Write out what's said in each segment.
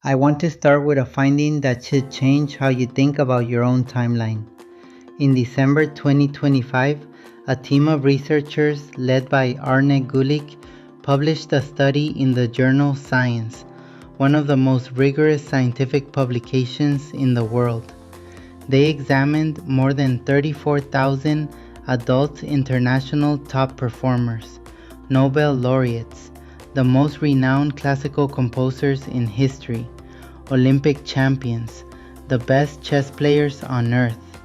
I want to start with a finding that should change how you think about your own timeline. In December 2025, a team of researchers led by Arne Gulick published a study in the journal Science, one of the most rigorous scientific publications in the world. They examined more than 34,000 adult international top performers, Nobel laureates, the most renowned classical composers in history, Olympic champions, the best chess players on earth.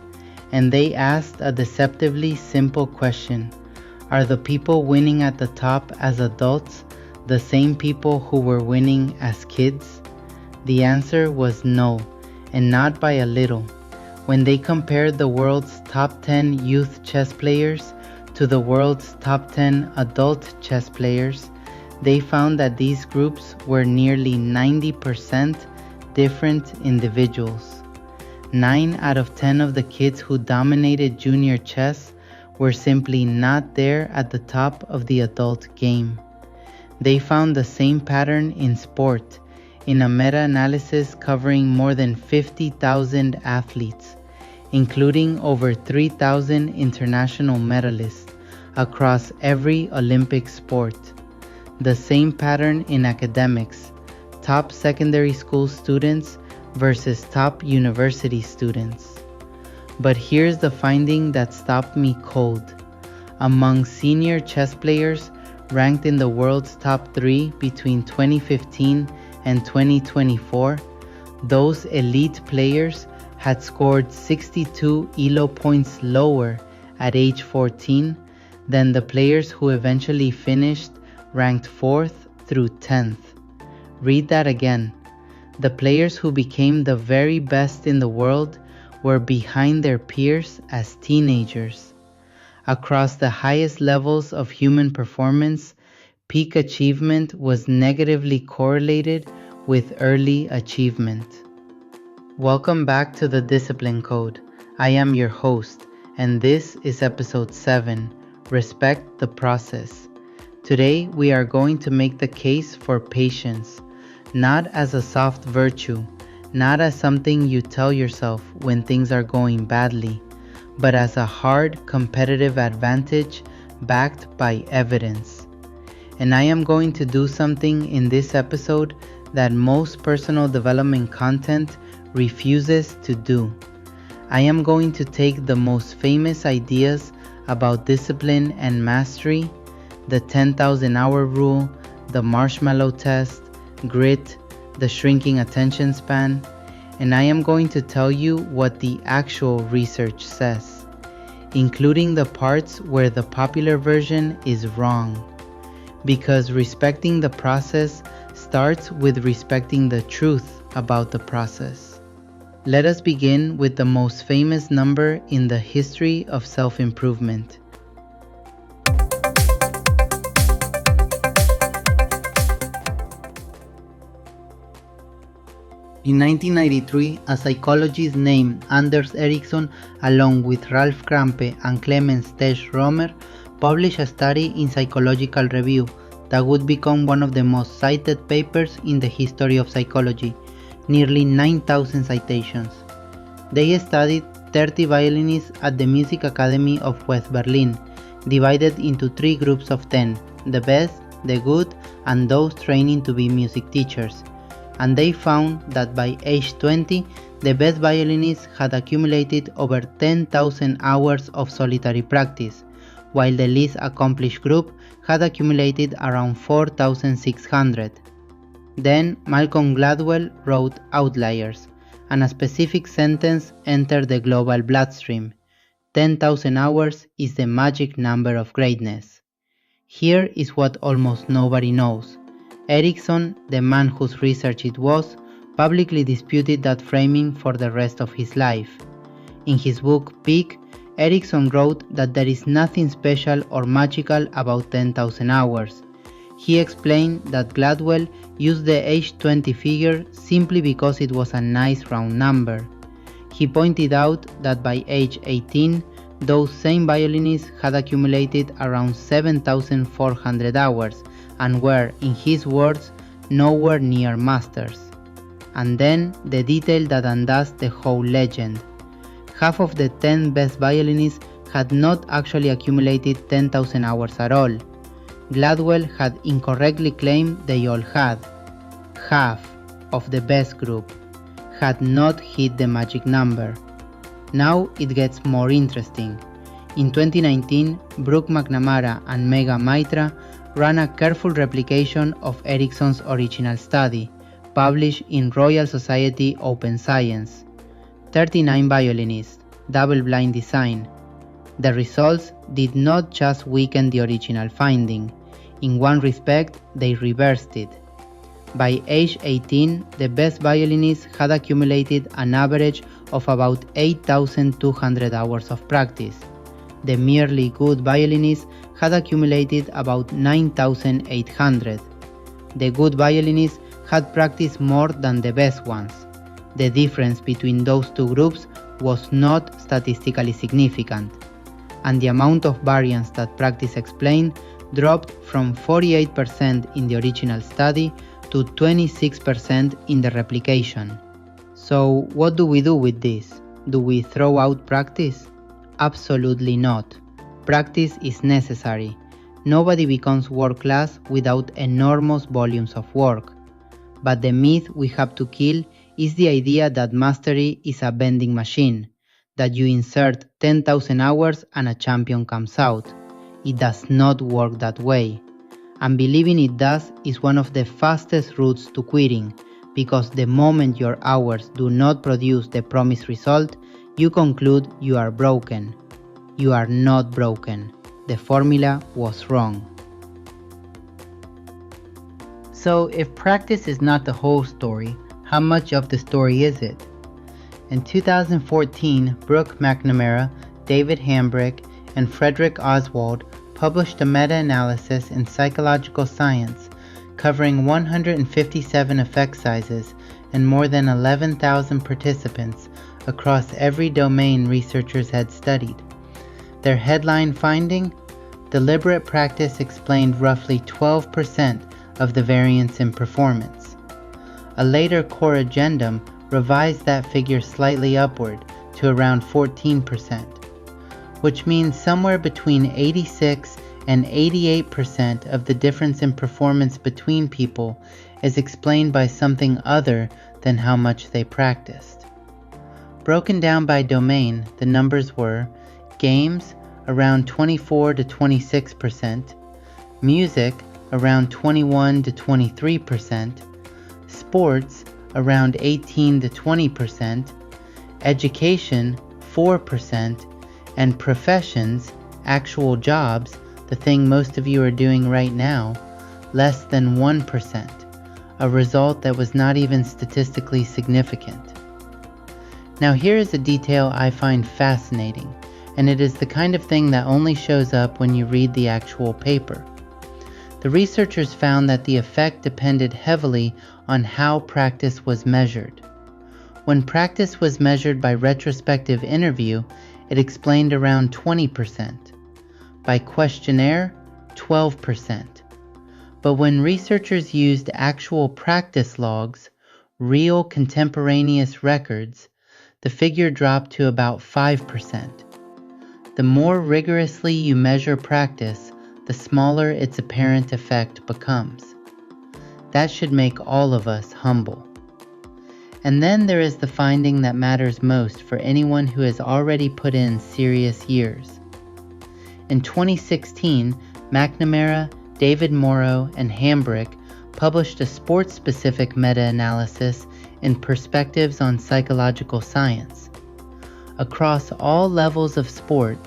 And they asked a deceptively simple question: are the people winning at the top as adults the same people who were winning as kids? The answer was no, and not by a little. When they compared the world's top 10 youth chess players to the world's top 10 adult chess players, they found that these groups were nearly 90% different individuals. 9 out of 10 of the kids who dominated junior chess were simply not there at the top of the adult game. They found the same pattern in sport, in a meta-analysis covering more than 50,000 athletes, including over 3,000 international medalists across every Olympic sport. The same pattern in academics, top secondary school students versus top university students. But here's the finding that stopped me cold. Among senior chess players ranked in the world's top 3 between 2015 and 2024, those elite players had scored 62 ELO points lower at age 14 than the players who eventually finished ranked 4th through 10th. Read that again. The players who became the very best in the world were behind their peers as teenagers. Across the highest levels of human performance, peak achievement was negatively correlated with early achievement. Welcome back to the Discipline Code. I am your host, and this is episode 7, Respect the Process. Today, we are going to make the case for patience, not as a soft virtue, not as something you tell yourself when things are going badly, but as a hard competitive advantage backed by evidence. And I am going to do something in this episode that most personal development content refuses to do. I am going to take the most famous ideas about discipline and mastery, the 10,000 hour rule, the marshmallow test, grit, the shrinking attention span, and I am going to tell you what the actual research says, including the parts where the popular version is wrong. Because respecting the process starts with respecting the truth about the process. Let us begin with the most famous number in the history of self-improvement. In 1993, a psychologist named Anders Ericsson, along with Ralph Krampe and Clemens Tesch Romer, published a study in Psychological Review that would become one of the most cited papers in the history of psychology, nearly 9,000 citations. They studied 30 violinists at the Music Academy of West Berlin, divided into 3 groups of 10, the best, the good, and those training to be music teachers. And they found that by age 20, the best violinists had accumulated over 10,000 hours of solitary practice, while the least accomplished group had accumulated around 4,600. Then Malcolm Gladwell wrote Outliers, and a specific sentence entered the global bloodstream: 10,000 hours is the magic number of greatness. Here is what almost nobody knows. Ericsson, the man whose research it was, publicly disputed that framing for the rest of his life. In his book Peak, Ericsson wrote that there is nothing special or magical about 10,000 hours. He explained that Gladwell used the age 20 figure simply because it was a nice round number. He pointed out that by age 18, those same violinists had accumulated around 7,400 hours and were, in his words, nowhere near masters. And then the detail that undoes the whole legend. Half of the 10 best violinists had not actually accumulated 10,000 hours at all. Gladwell had incorrectly claimed they all had. Half of the best group had not hit the magic number. Now it gets more interesting. In 2019, Brooke McNamara and Megha Maitra ran a careful replication of Erickson's original study, published in Royal Society Open Science. 39 violinists, double-blind design. The results did not just weaken the original finding. In one respect, they reversed it. By age 18, the best violinists had accumulated an average of about 8,200 hours of practice. The merely good violinists had accumulated about 9,800. The good violinists had practiced more than the best ones. The difference between those two groups was not statistically significant, and the amount of variance that practice explained dropped from 48% in the original study to 26% in the replication. So what do we do with this? Do we throw out practice? Absolutely not. Practice is necessary. Nobody becomes world-class without enormous volumes of work. But the myth we have to kill is the idea that mastery is a vending machine, that you insert 10,000 hours and a champion comes out. It does not work that way. And believing it does is one of the fastest routes to quitting, because the moment your hours do not produce the promised result, you conclude you are broken. You are not broken. The formula was wrong. So if practice is not the whole story, how much of the story is it? In 2014, Brooke McNamara, David Hambrick, and Frederick Oswald published a meta-analysis in Psychological Science covering 157 effect sizes and more than 11,000 participants across every domain researchers had studied. Their headline finding: deliberate practice explained roughly 12% of the variance in performance. A later core addendum revised that figure slightly upward to around 14%, which means somewhere between 86 and 88% of the difference in performance between people is explained by something other than how much they practiced. Broken down by domain, the numbers were: games around 24 to 26%, music around 21 to 23%, sports around 18 to 20%, education 4%, and professions, actual jobs, the thing most of you are doing right now, less than 1%, a result that was not even statistically significant. Now here is a detail I find fascinating, and it is the kind of thing that only shows up when you read the actual paper. The researchers found that the effect depended heavily on how practice was measured. When practice was measured by retrospective interview, it explained around 20%. By questionnaire, 12%. But when researchers used actual practice logs, real contemporaneous records, the figure dropped to about 5%. The more rigorously you measure practice, the smaller its apparent effect becomes. That should make all of us humble. And then there is the finding that matters most for anyone who has already put in serious years. In 2016, McNamara, David Morrow, and Hambrick published a sports-specific meta-analysis in Perspectives on Psychological Science. Across all levels of sport,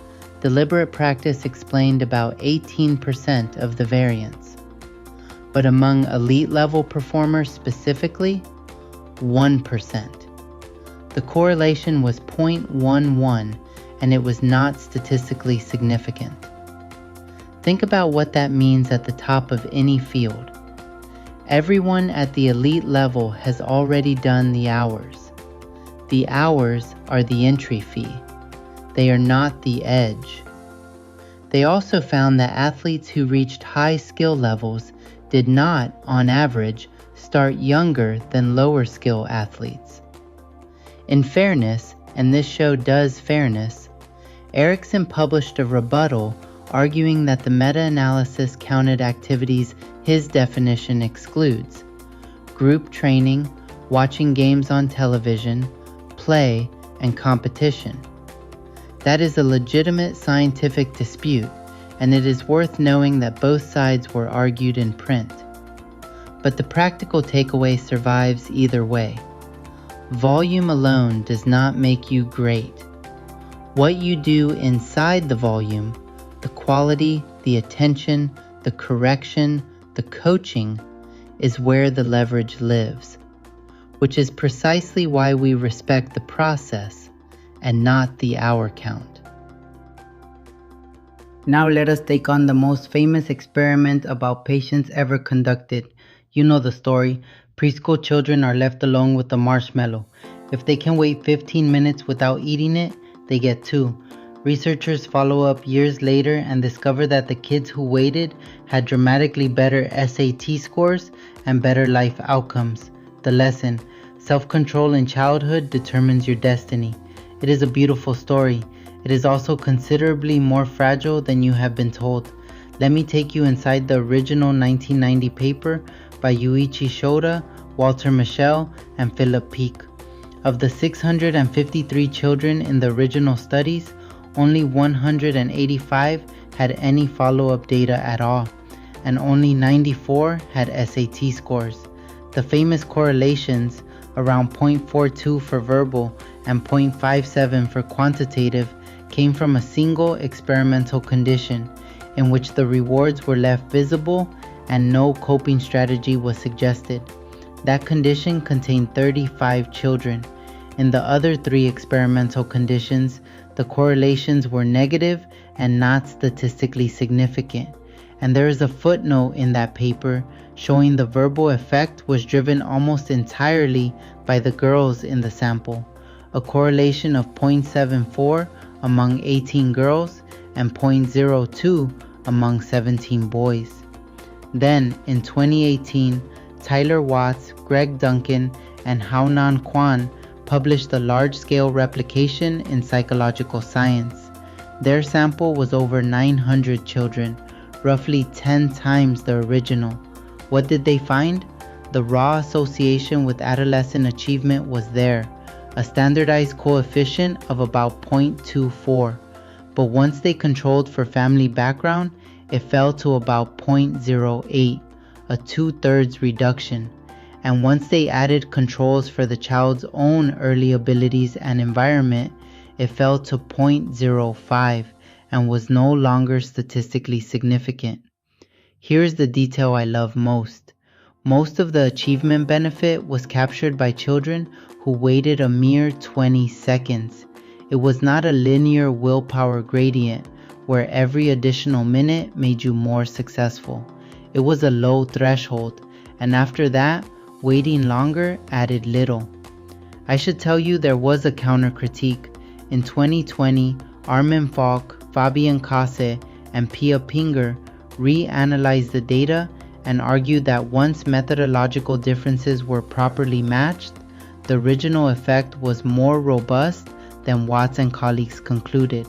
deliberate practice explained about 18% of the variance. But among elite-level performers specifically, 1%. The correlation was 0.11, and it was not statistically significant. Think about what that means at the top of any field. Everyone at the elite level has already done the hours. The hours are the entry fee. They are not the edge. They also found that athletes who reached high skill levels did not, on average, start younger than lower skill athletes. In fairness, and this show does fairness, Erickson published a rebuttal arguing that the meta-analysis counted activities his definition excludes: group training, watching games on television, play, and competition. That is a legitimate scientific dispute, and it is worth knowing that both sides were argued in print. But the practical takeaway survives either way. Volume alone does not make you great. What you do inside the volume, the quality, the attention, the correction, the coaching, is where the leverage lives, which is precisely why we respect the process and not the hour count. Now let us take on the most famous experiment about patients ever conducted. You know the story. Preschool children are left alone with a marshmallow. If they can wait 15 minutes without eating it, they get 2. Researchers follow up years later and discover that the kids who waited had dramatically better SAT scores and better life outcomes. The lesson: self-control in childhood determines your destiny. It is a beautiful story. It is also considerably more fragile than you have been told. Let me take you inside the original 1990 paper by Yuichi Shoda, Walter Mischel, and Philip Peake. Of the 653 children in the original studies, only 185 had any follow-up data at all, and only 94 had SAT scores. The famous correlations, around 0.42 for verbal and 0.57 for quantitative, came from a single experimental condition in which the rewards were left visible and no coping strategy was suggested. That condition contained 35 children. In the other 3 experimental conditions, the correlations were negative and not statistically significant. And there is a footnote in that paper showing the verbal effect was driven almost entirely by the girls in the sample, a correlation of 0.74 among 18 girls and 0.02 among 17 boys. Then, in 2018, Tyler Watts, Greg Duncan, and Hao-Nan Kwan published a large-scale replication in Psychological Science. Their sample was over 900 children, roughly 10 times the original. What did they find? The raw association with adolescent achievement was there, a standardized coefficient of about 0.24. But once they controlled for family background, it fell to about 0.08, a 2/3 reduction. And once they added controls for the child's own early abilities and environment, it fell to 0.05 and was no longer statistically significant. Here's the detail I love most. Most of the achievement benefit was captured by children who waited a mere 20 seconds. It was not a linear willpower gradient where every additional minute made you more successful. It was a low threshold, and after that, waiting longer added little. I should tell you there was a counter critique. In 2020, Armin Falk, Fabian Kase, and Pia Pinger reanalyzed the data and argued that once methodological differences were properly matched, the original effect was more robust than Watts and colleagues concluded.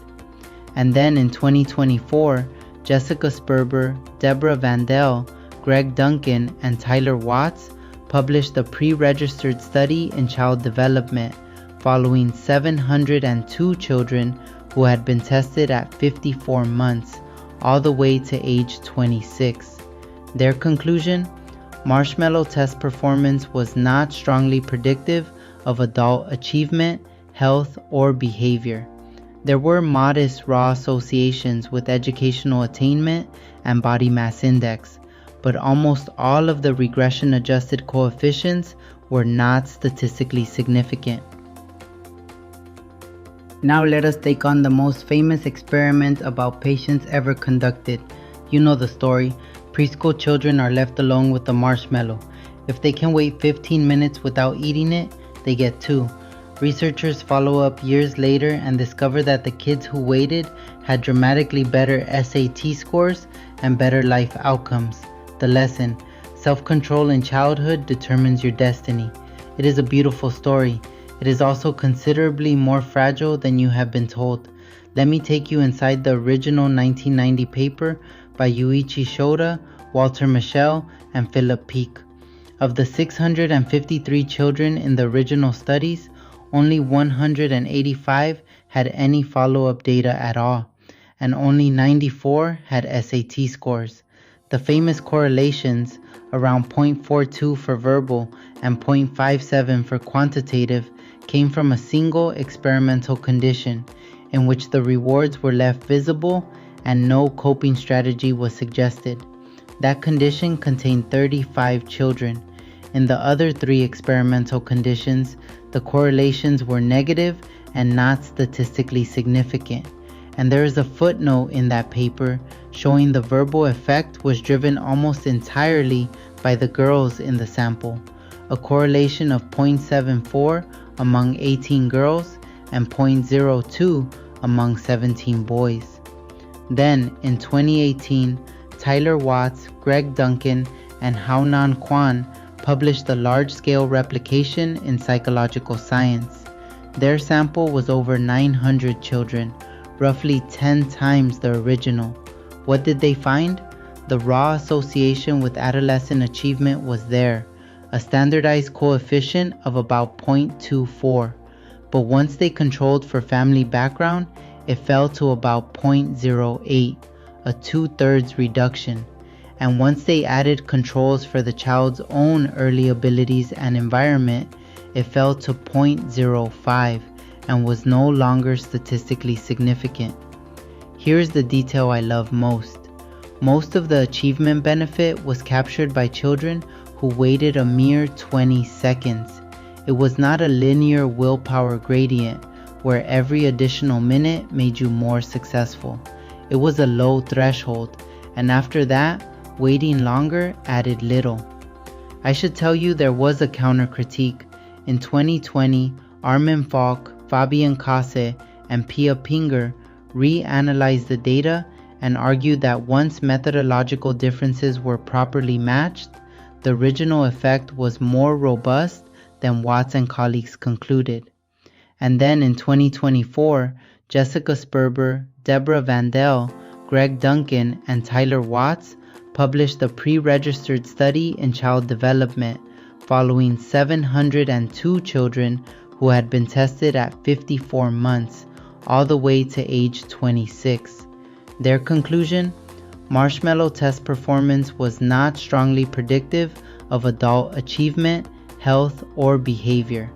And then in 2024, Jessica Sperber, Deborah Vandell, Greg Duncan, and Tyler Watts published a pre-registered study in child development following 702 children who had been tested at 54 months, all the way to age 26. Their conclusion? Marshmallow test performance was not strongly predictive of adult achievement, health, or behavior. There were modest raw associations with educational attainment and body mass index, but almost all of the regression-adjusted coefficients were not statistically significant. Now let us take on the most famous experiment about patients ever conducted. You know the story. Preschool children are left alone with a marshmallow. If they can wait 15 minutes without eating it, they get 2. Researchers follow up years later and discover that the kids who waited had dramatically better SAT scores and better life outcomes. The lesson: Self-control in childhood determines your destiny. It is a beautiful story. It is also considerably more fragile than you have been told. Let me take you inside the original 1990 paper by Yuichi Shoda, Walter Mischel, and Philip Peake. Of the 653 children in the original studies, only 185 had any follow-up data at all, and only 94 had SAT scores. The famous correlations, around 0.42 for verbal and 0.57 for quantitative, came from a single experimental condition in which the rewards were left visible and no coping strategy was suggested. That condition contained 35 children. In the other 3 experimental conditions, the correlations were negative and not statistically significant. And there is a footnote in that paper showing the verbal effect was driven almost entirely by the girls in the sample, a correlation of 0.74 among 18 girls and 0.02 among 17 boys. Then, in 2018, Tyler Watts, Greg Duncan, and Hao-Nan Kwan published a large-scale replication in psychological science. Their sample was over 900 children, roughly 10 times the original. What did they find? The raw association with adolescent achievement was there, a standardized coefficient of about 0.24. But once they controlled for family background, it fell to about 0.08, a 2/3 reduction. And once they added controls for the child's own early abilities and environment, it fell to 0.05 and was no longer statistically significant. Here's the detail I love most. Most of the achievement benefit was captured by children who waited a mere 20 seconds. It was not a linear willpower gradient where every additional minute made you more successful. It was a low threshold, and after that, waiting longer added little. I should tell you there was a counter critique. In 2020, Armin Falk, Fabian Kase, and Pia Pinger reanalyzed the data and argued that once methodological differences were properly matched, the original effect was more robust than Watts and colleagues concluded. And then in 2024, Jessica Sperber, Deborah Vandell, Greg Duncan, and Tyler Watts published a pre-registered study in child development following 702 children who had been tested at 54 months, all the way to age 26. Their conclusion? Marshmallow test performance was not strongly predictive of adult achievement, health, or behavior.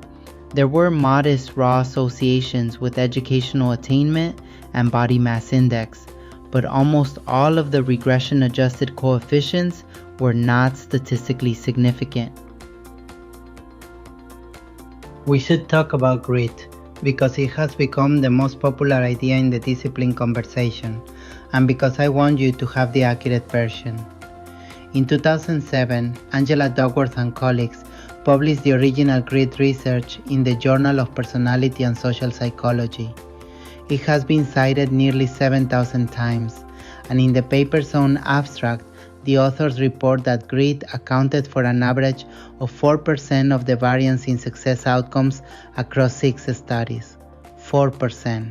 There were modest raw associations with educational attainment and body mass index, but almost all of the regression-adjusted coefficients were not statistically significant. We should talk about grit, because it has become the most popular idea in the discipline conversation, and because I want you to have the accurate version. In 2007, Angela Duckworth and colleagues published the original grit research in the Journal of Personality and Social Psychology. It has been cited nearly 7,000 times, and in the paper's own abstract, the authors report that grit accounted for an average of 4% of the variance in success outcomes across 6 studies. 4%.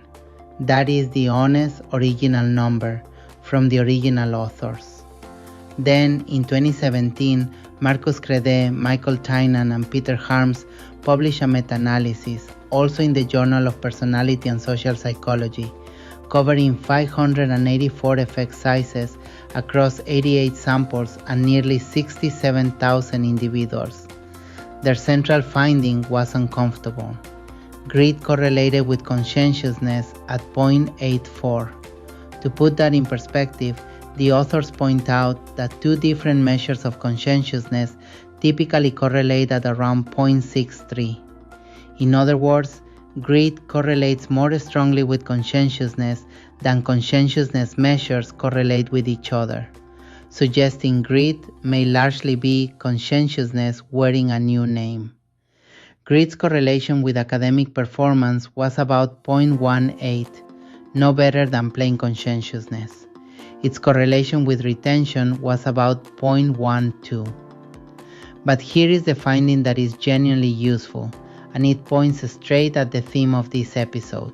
That is the honest original number from the original authors. Then, in 2017, Marcus Crede, Michael Tynan, and Peter Harms published a meta-analysis, also in the Journal of Personality and Social Psychology, covering 584 effect sizes across 88 samples and nearly 67,000 individuals. Their central finding was uncomfortable. Grit correlated with conscientiousness at 0.84. To put that in perspective, the authors point out that 2 different measures of conscientiousness typically correlate at around 0.63. In other words, grit correlates more strongly with conscientiousness than conscientiousness measures correlate with each other, suggesting grit may largely be conscientiousness wearing a new name. Grit's correlation with academic performance was about 0.18, no better than plain conscientiousness. Its correlation with retention was about 0.12. But here is the finding that is genuinely useful, and it points straight at the theme of this episode.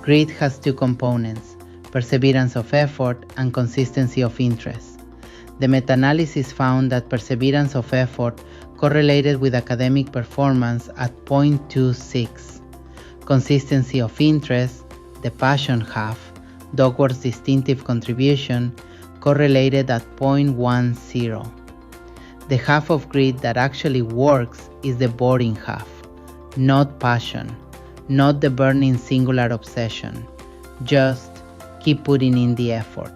Grit has two components: perseverance of effort and consistency of interest. The meta-analysis found that perseverance of effort correlated with academic performance at 0.26. Consistency of interest, the passion half, Duckworth's distinctive contribution, correlated at 0.10. The half of grit that actually works is the boring half, not passion, not the burning singular obsession. Just keep putting in the effort.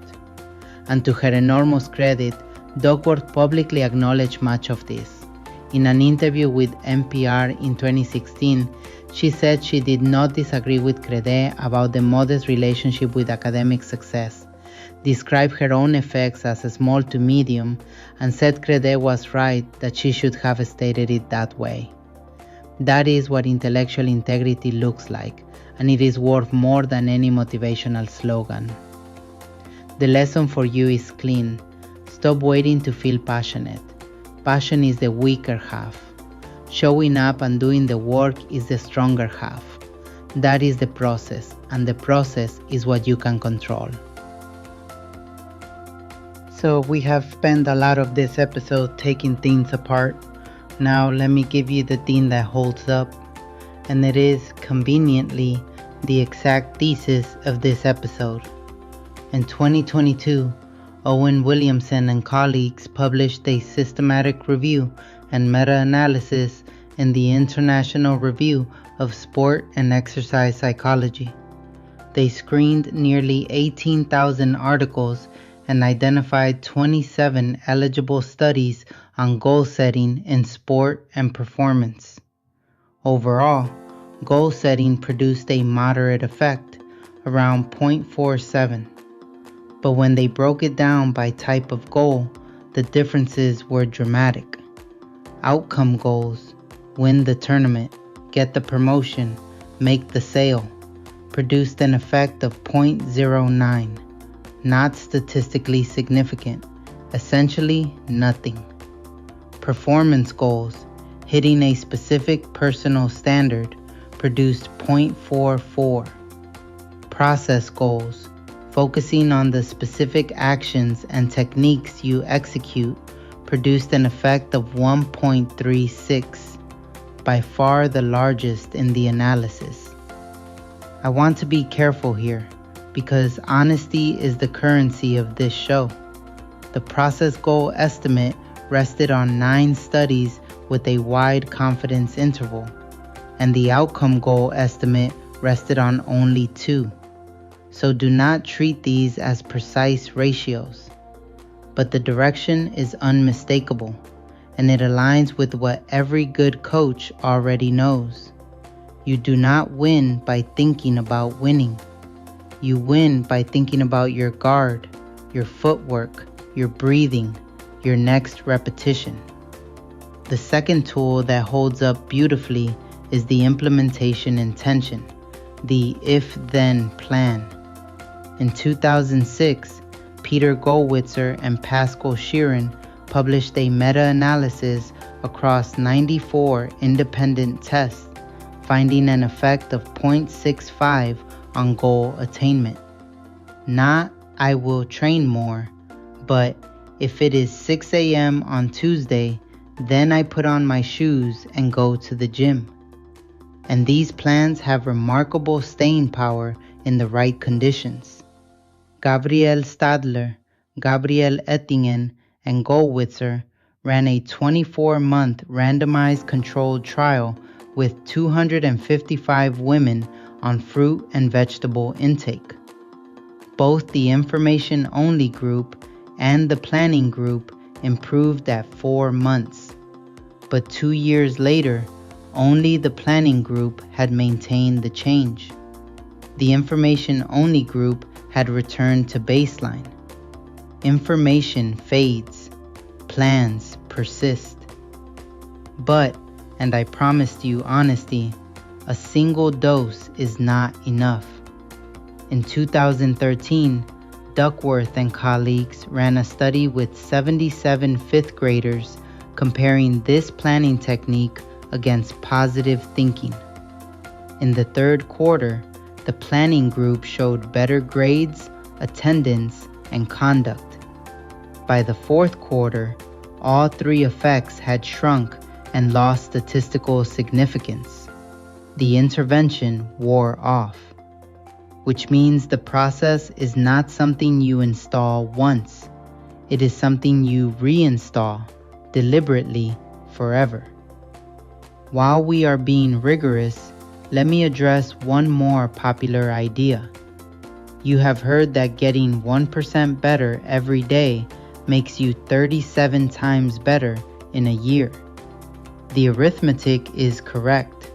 And to her enormous credit, Duckworth publicly acknowledged much of this. In an interview with NPR in 2016, she said she did not disagree with Credé about the modest relationship with academic success, described her own effects as small to medium, and said Credé was right that she should have stated it that way. That is what intellectual integrity looks like, and it is worth more than any motivational slogan. The lesson for you is clean. Stop waiting to feel passionate. Passion is the weaker half. Showing up and doing the work is the stronger half. That is the process, and the process is what you can control. So we have spent a lot of this episode taking things apart. Now let me give you the thing that holds up, and it is conveniently the exact thesis of this episode. In 2022, Owen Williamson and colleagues published a systematic review and meta-analysis in the International Review of Sport and Exercise Psychology. They screened nearly 18,000 articles and identified 27 eligible studies on goal setting in sport and performance. Overall, goal setting produced a moderate effect, around 0.47. But when they broke it down by type of goal, the differences were dramatic. Outcome goals, win the tournament, get the promotion, make the sale, produced an effect of 0.09, not statistically significant, essentially nothing. Performance goals, hitting a specific personal standard, produced 0.44. Process goals, focusing on the specific actions and techniques you execute, produced an effect of 1.36, by far the largest in the analysis. I want to be careful here, because honesty is the currency of this show. The process goal estimate rested on 9 studies with a wide confidence interval, and the outcome goal estimate rested on only 2. So do not treat these as precise ratios. But the direction is unmistakable, and it aligns with what every good coach already knows. You do not win by thinking about winning. You win by thinking about your guard, your footwork, your breathing, your next repetition. The second tool that holds up beautifully is the implementation intention, the if-then plan. In 2006, Peter Gollwitzer and Pascal Sheeran published a meta-analysis across 94 independent tests, finding an effect of 0.65 on goal attainment. Not, I will train more, but if it is 6 a.m. on Tuesday, then I put on my shoes and go to the gym. And these plans have remarkable staying power in the right conditions. Gabriel Stadler, Gabriel Ettingen, and Gollwitzer ran a 24-month randomized controlled trial with 255 women on fruit and vegetable intake. Both the information-only group and the planning group improved at 4 months. But 2 years later, only the planning group had maintained the change. The information-only group had returned to baseline. Information fades, plans persist. But, and I promised you honesty, a single dose is not enough. In 2013, Duckworth and colleagues ran a study with 77 fifth graders comparing this planning technique against positive thinking. In the third quarter, the planning group showed better grades, attendance, and conduct. By the fourth quarter, all three effects had shrunk and lost statistical significance. The intervention wore off, which means the process is not something you install once. It is something you reinstall deliberately forever. While we are being rigorous, let me address one more popular idea. You have heard that getting 1% better every day makes you 37 times better in a year. The arithmetic is correct.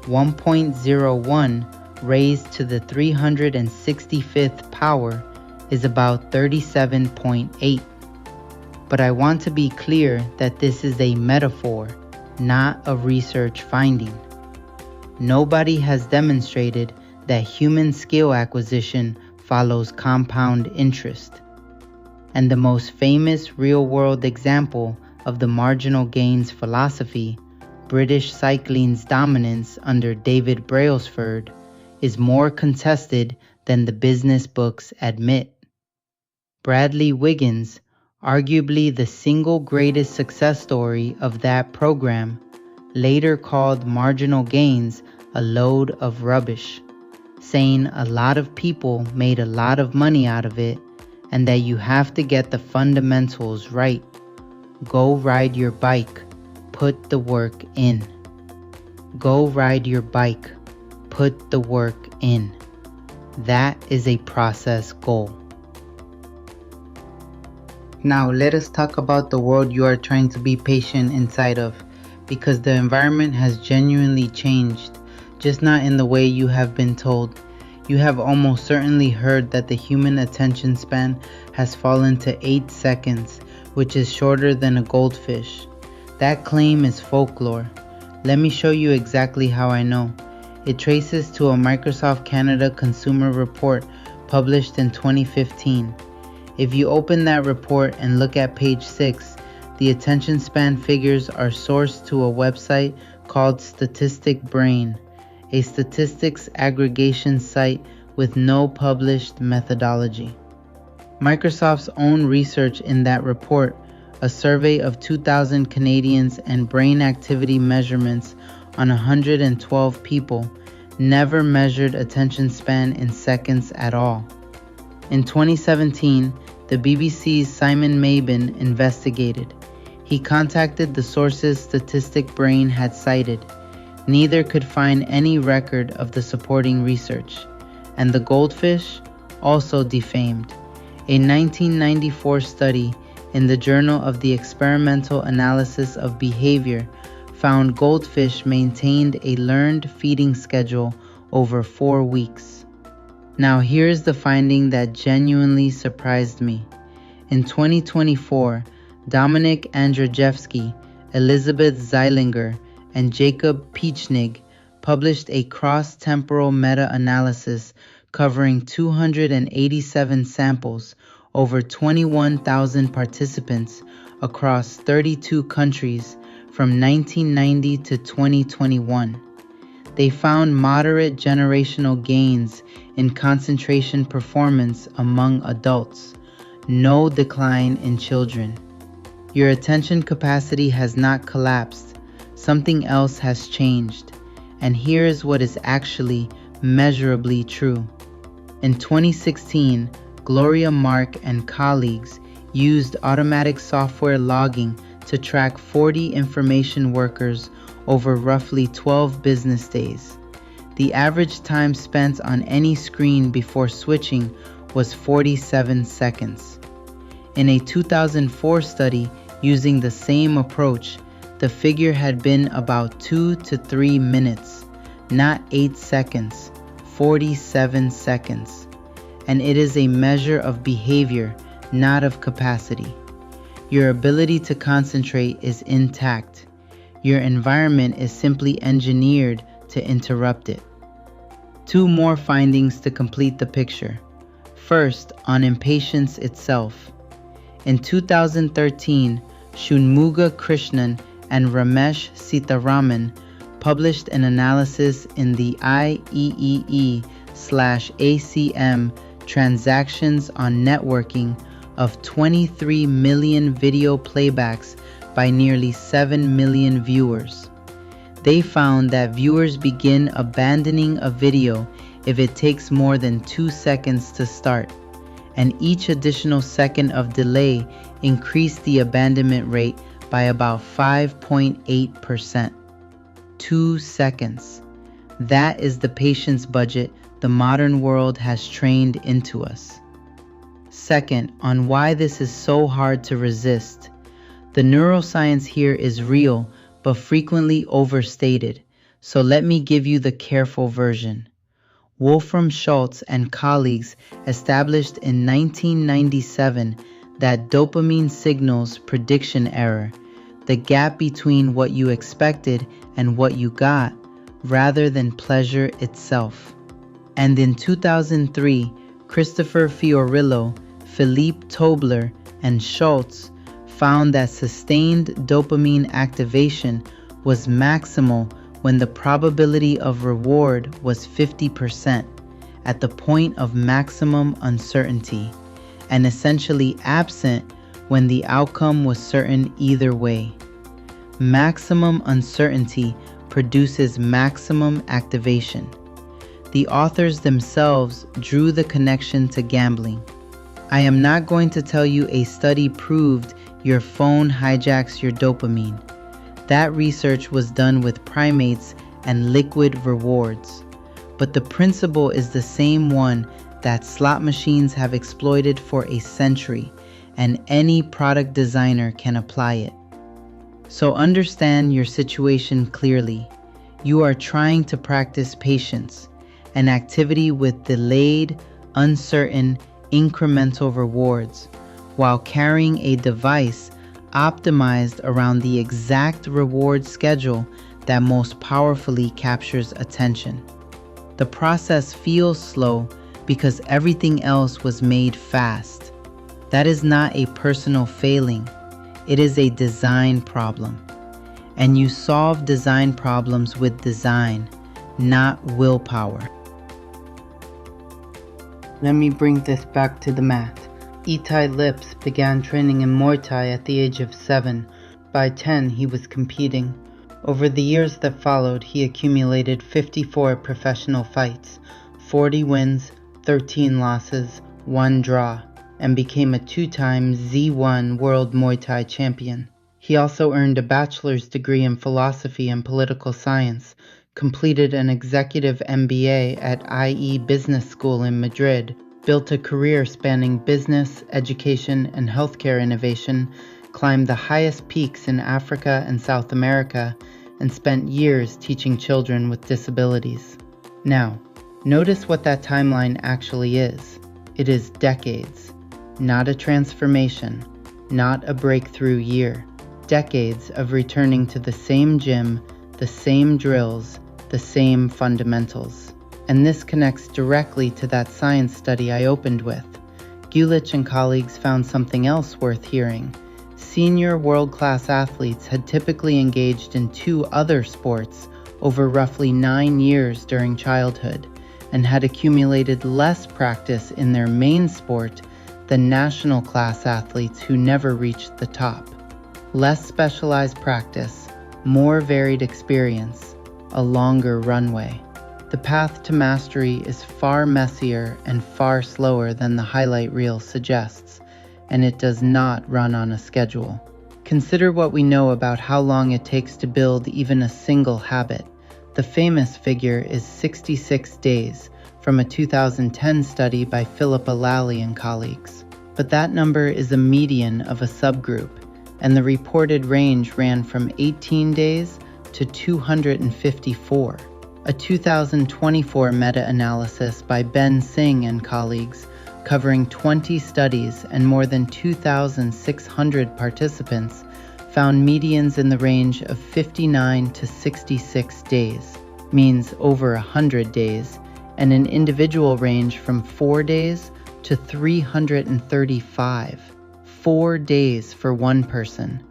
1.01 raised to the 365th power is about 37.8. But I want to be clear that this is a metaphor, not a research finding. Nobody has demonstrated that human skill acquisition follows compound interest. And the most famous real-world example of the marginal gains philosophy, British cycling's dominance under David Brailsford, is more contested than the business books admit. Bradley Wiggins, arguably the single greatest success story of that program, later called marginal gains a load of rubbish, saying a lot of people made a lot of money out of it and that you have to get the fundamentals right. Go ride your bike, put the work in. Go ride your bike, put the work in. That is a process goal. Now let us talk about the world you are trying to be patient inside of, because the environment has genuinely changed, just not in the way you have been told. You have almost certainly heard that the human attention span has fallen to 8 seconds, which is shorter than a goldfish. That claim is folklore. Let me show you exactly how I know. It traces to a Microsoft Canada consumer report published in 2015. If you open that report and look at page 6, the attention span figures are sourced to a website called Statistic Brain, a statistics aggregation site with no published methodology. Microsoft's own research in that report, a survey of 2,000 Canadians and brain activity measurements on 112 people, never measured attention span in seconds at all. In 2017, the BBC's Simon Mabin investigated. He contacted the sources Statistic Brain had cited. Neither could find any record of the supporting research, and the goldfish also defamed. A 1994 study in the Journal of the Experimental Analysis of Behavior found goldfish maintained a learned feeding schedule over 4 weeks. Now here's the finding that genuinely surprised me. In 2024, Dominik Andrzejewski, Elizabeth Zeilinger, and Jacob Piechnig published a cross-temporal meta-analysis covering 287 samples, over 21,000 participants across 32 countries from 1990 to 2021. They found moderate generational gains in concentration performance among adults, no decline in children. Your attention capacity has not collapsed. Something else has changed. And here is what is actually measurably true. In 2016, Gloria Mark and colleagues used automatic software logging to track 40 information workers over roughly 12 business days. The average time spent on any screen before switching was 47 seconds. In a 2004 study using the same approach, the figure had been about 2 to 3 minutes, not 8 seconds, 47 seconds. And it is a measure of behavior, not of capacity. Your ability to concentrate is intact. Your environment is simply engineered to interrupt it. 2 more findings to complete the picture. First, on impatience itself. In 2013, Shunmuga Krishnan and Ramesh Sitaraman published an analysis in the IEEE/ACM Transactions on Networking of 23 million video playbacks by nearly 7 million viewers. They found that viewers begin abandoning a video if it takes more than 2 seconds to start, and each additional second of delay increased the abandonment rate by about 5.8%. 2 seconds. That is the patience budget the modern world has trained into us. Second, on why this is so hard to resist. The neuroscience here is real, but frequently overstated, so let me give you the careful version. Wolfram Schultz and colleagues established in 1997 that dopamine signals prediction error, the gap between what you expected and what you got, rather than pleasure itself. And in 2003, Christopher Fiorillo, Philippe Tobler, and Schultz found that sustained dopamine activation was maximal when the probability of reward was 50%, at the point of maximum uncertainty, and essentially absent when the outcome was certain either way. Maximum uncertainty produces maximum activation. The authors themselves drew the connection to gambling. I am not going to tell you a study proved your phone hijacks your dopamine. That research was done with primates and liquid rewards. But the principle is the same one that slot machines have exploited for a century, and any product designer can apply it. So understand your situation clearly. You are trying to practice patience, an activity with delayed, uncertain, incremental rewards, while carrying a device optimized around the exact reward schedule that most powerfully captures attention. The process feels slow because everything else was made fast. That is not a personal failing. It is a design problem. And you solve design problems with design, not willpower. Let me bring this back to the math. Itai Liptz began training in Muay Thai at the age of 7. By 10, he was competing. Over the years that followed, he accumulated 54 professional fights, 40 wins, 13 losses, 1 draw, and became a 2-time Z1 World Muay Thai champion. He also earned a bachelor's degree in philosophy and political science, completed an executive MBA at IE Business School in Madrid, built a career spanning business, education, and healthcare innovation, climbed the highest peaks in Africa and South America, and spent years teaching children with disabilities. Now, notice what that timeline actually is. It is decades, not a transformation, not a breakthrough year. Decades of returning to the same gym, the same drills, the same fundamentals. And this connects directly to that science study I opened with. Gulich and colleagues found something else worth hearing. Senior world-class athletes had typically engaged in 2 other sports over roughly 9 years during childhood, and had accumulated less practice in their main sport than national class athletes who never reached the top. Less specialized practice, more varied experience, a longer runway. The path to mastery is far messier and far slower than the highlight reel suggests, and it does not run on a schedule. Consider what we know about how long it takes to build even a single habit. The famous figure is 66 days from a 2010 study by Philippa Lally and colleagues. But that number is a median of a subgroup, and the reported range ran from 18 days to 254. A 2024 meta-analysis by Ben Singh and colleagues, covering 20 studies and more than 2,600 participants, found medians in the range of 59 to 66 days, means over 100 days, and an individual range from 4 days to 335. 4 days for one person,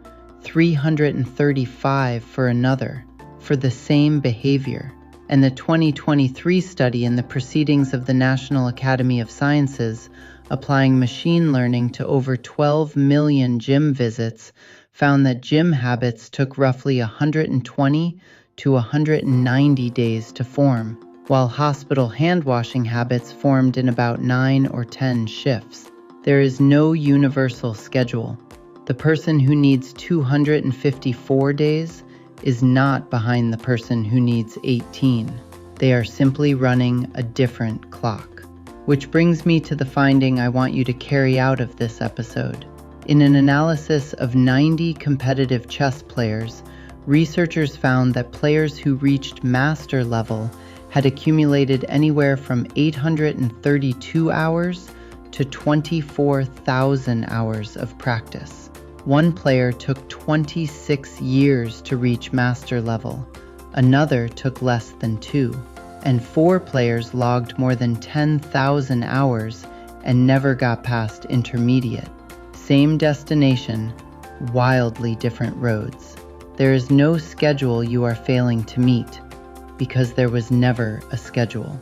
335 for another, for the same behavior. And the 2023 study in the Proceedings of the National Academy of Sciences, applying machine learning to over 12 million gym visits, found that gym habits took roughly 120 to 190 days to form, while hospital hand-washing habits formed in about 9 or 10 shifts. There is no universal schedule. The person who needs 254 days is not behind the person who needs 18. They are simply running a different clock. Which brings me to the finding I want you to carry out of this episode. In an analysis of 90 competitive chess players, researchers found that players who reached master level had accumulated anywhere from 832 hours to 24,000 hours of practice. One player took 26 years to reach master level, another took less than 2, and 4 players logged more than 10,000 hours and never got past intermediate. Same destination, wildly different roads. There is no schedule you are failing to meet, because there was never a schedule.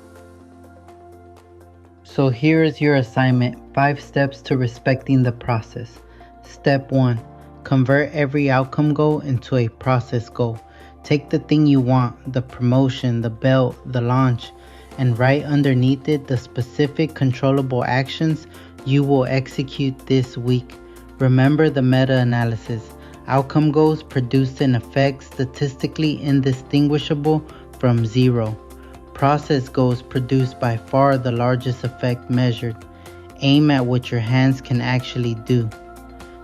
So here is your assignment, 5 steps to respecting the process. Step 1. Convert every outcome goal into a process goal. Take the thing you want, the promotion, the belt, the launch, and right underneath it, the specific controllable actions you will execute this week. Remember the meta-analysis. Outcome goals produce an effect statistically indistinguishable from zero. Process goals produce by far the largest effect measured. Aim at what your hands can actually do.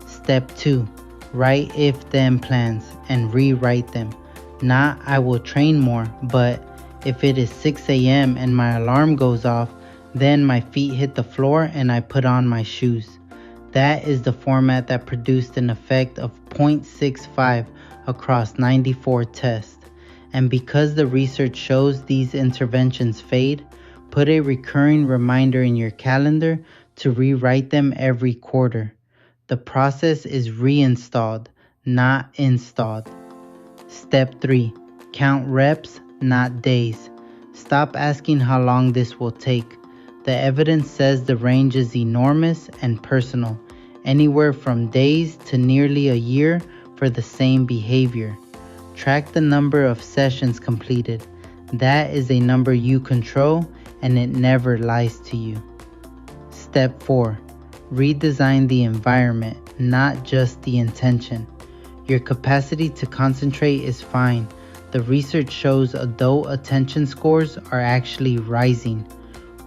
Step 2. Write if-then plans and rewrite them. Not I will train more, but if it is 6 a.m. and my alarm goes off, then my feet hit the floor and I put on my shoes. That is the format that produced an effect of 0.65 across 94 tests. And because the research shows these interventions fade, put a recurring reminder in your calendar to rewrite them every quarter. The process is reinstalled, not installed. Step 3. Count reps, not days. Stop asking how long this will take. The evidence says the range is enormous and personal, anywhere from days to nearly a year for the same behavior. Track the number of sessions completed. That is a number you control and it never lies to you. Step 4. Redesign the environment, not just the intention. Your capacity to concentrate is fine. The research shows adult attention scores are actually rising.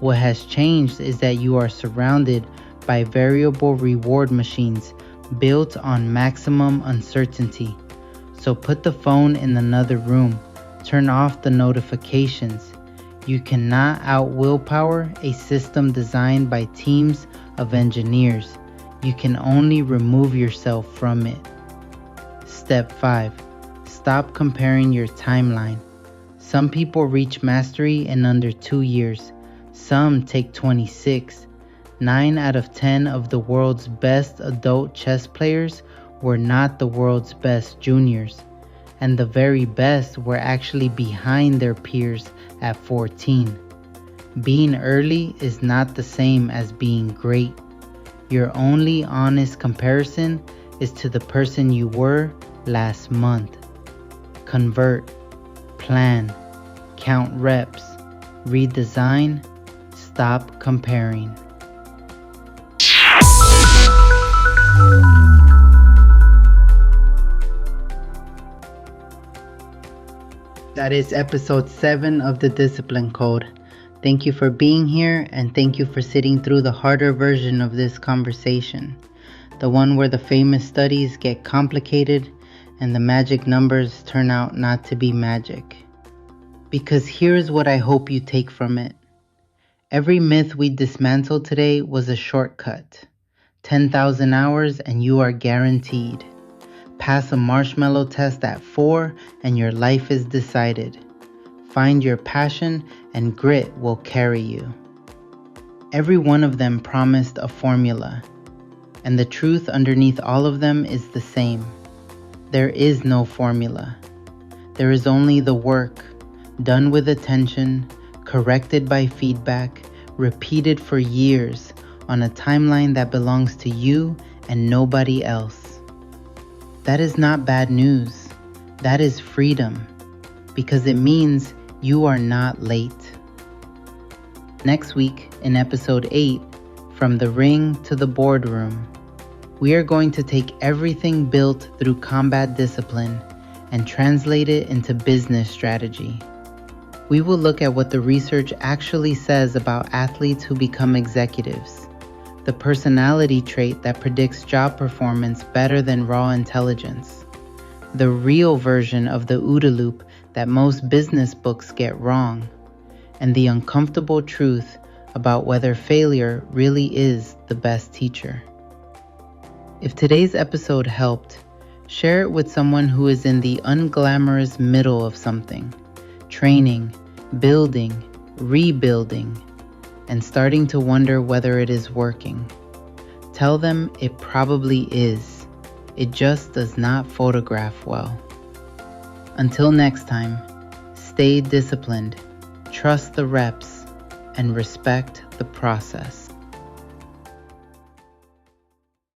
What has changed is that you are surrounded by variable reward machines built on maximum uncertainty. So put the phone in another room. Turn off the notifications. You cannot out-willpower a system designed by teams of engineers. You can only remove yourself from it. Step 5. Stop comparing your timeline. Some people reach mastery in under 2 years. Some take 26. 9 out of 10 of the world's best adult chess players were not the world's best juniors. And the very best were actually behind their peers at 14. Being early is not the same as being great. Your only honest comparison is to the person you were last month. Convert, plan, count reps, redesign, stop comparing. That is episode 7 of the Discipline Code. Thank you for being here, and thank you for sitting through the harder version of this conversation. The one where the famous studies get complicated and the magic numbers turn out not to be magic. Because here's what I hope you take from it. Every myth we dismantled today was a shortcut. 10,000 hours and you are guaranteed. Pass a marshmallow test at 4 and your life is decided. Find your passion and grit will carry you. Every one of them promised a formula, and the truth underneath all of them is the same. There is no formula. There is only the work, done with attention, corrected by feedback, repeated for years on a timeline that belongs to you and nobody else. That is not bad news. That is freedom, because it means you are not late. Next week, in episode 8, From the Ring to the Boardroom, we are going to take everything built through combat discipline and translate it into business strategy. We will look at what the research actually says about athletes who become executives, the personality trait that predicts job performance better than raw intelligence, the real version of the OODA loop that most business books get wrong, and the uncomfortable truth about whether failure really is the best teacher. If today's episode helped, share it with someone who is in the unglamorous middle of something, training, building, rebuilding, and starting to wonder whether it is working. Tell them it probably is. It just does not photograph well. Until next time, stay disciplined, trust the reps, and respect the process.